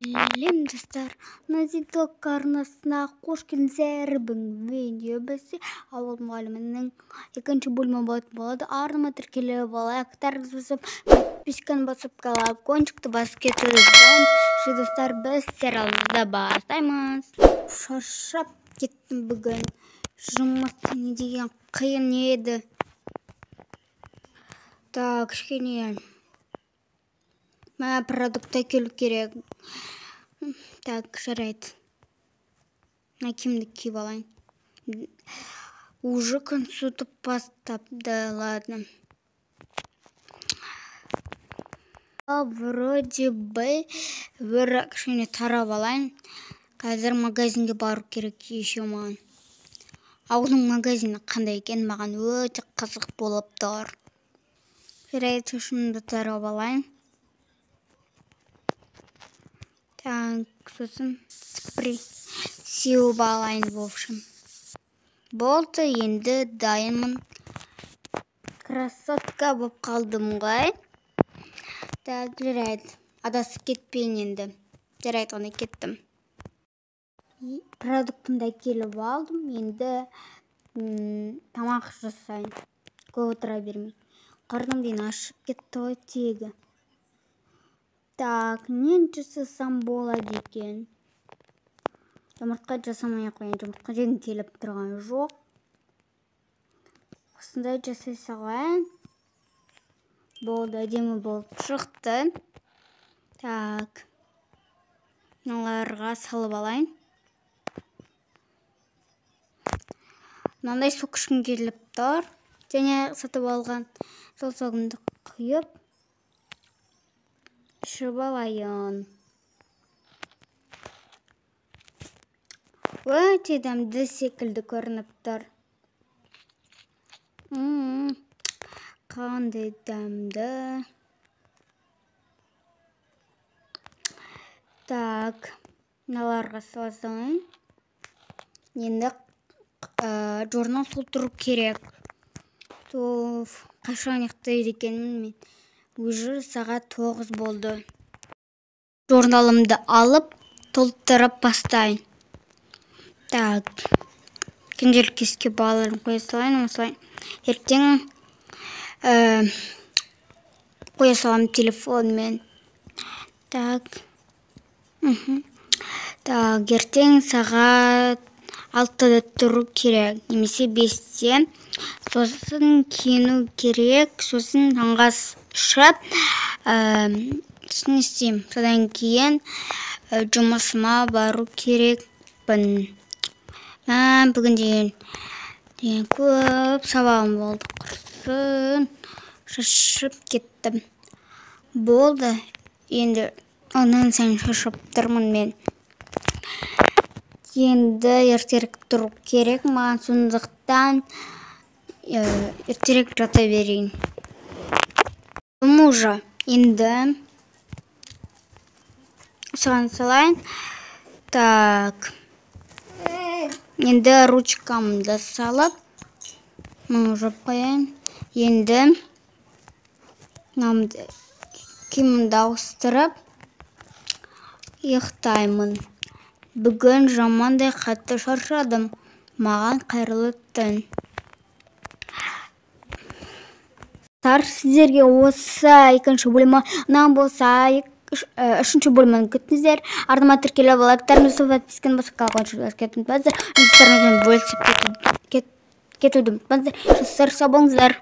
Сәлем достар, Назидок арнасына қош келдіңіздер. Бүгінгі видео бізде ауыл мұғалімінің екінші бөлімі болатын болады. Арнама тіркеліп алайық, тарғыз басып, подписканы басып, колокольчикті басып кетіңіздер. Достар, біз сериалды бастаймыз. Шаршап кеттім бүгін. Жұмыс не деген қиын еді. Так, кішкене продукт әкелу керек. Так, жарайды. Мына киімді киіп алайын. Уже күн суытып бастапты, ладно. Вроде бы бір кішкене тарап алайын. Қазір магазинге бару керек еще маған. Ауылдың магазині қандай екен, маған өте қызық болып тұр. Жарайды, шынымды тарап алайын. Так, сосын спрей сеуіп алайын, в общем. Болды, енді дайынмын. Красотка болып қалдым ғой. Так, жарайды. Адасып кетпейін енді. Жарайды, ғана кеттім. Продуктымды әкеліп алдым. Енді тамақ жасайын. Көп отыра бермей. Қарным дейін ашып кетті ғой тегі. Так, не жасасам болады екен? Жұмыртқа жасамай қояйын. Жұмыртқа жегім келіп тұрған жоқ. Осындай жасай салайын. Болды, әдемі болып шықты. Так, мыналарға салып алайын. Мынандай су кішкін келіп тұр. Және сатып алған сол соғымды құйып ішіп алайын. Өте дәмді секілді көрініп тұр. Қандай дәмді. Так, мыналарға салайын. Енді журнал толтыру керек. Қашан ұйықтайды екенмін мен. Уже сағат 9 болды. Журналымды алып, толтырып бастайын. Так, күнделік еске балаларын қоя салайын, осылай. Ертең қоя салам телефонмен. Так. Так, ертең сағат 6-да тұру керек, немесе 5-те. Сосын киіну керек, сосын таңғы ас ішіп, сосын істеймін. Содан кейін жұмысыма бару керекпін. Бүгін деген көп сабағым болды. Құрсын, шашып кеттім. Болды, енді онан сайын шашып тұрмын мен. Енді ертерек тұру керек маған, сондықтан ертерек жата берейін. Уже енді осыған салайын. Так, енді ручкамды салып, мұны жып қояйын. Енді киімімді ауыстырып ұйықтаймын. Бүгін жамандай қатты шаршадым. Маған қайырлы түн. Сіздерге осы екінші бөлімі ұнаған болса, үшінші бөлімін күтіңіздер. Арнама тіркеліп алайық, тармысып подписканы басып, колокольчикті басып кетіңіздер. Өздеріңізбен бөлісіп кетуді ұмытпаңыздар. Сау болыңыздар.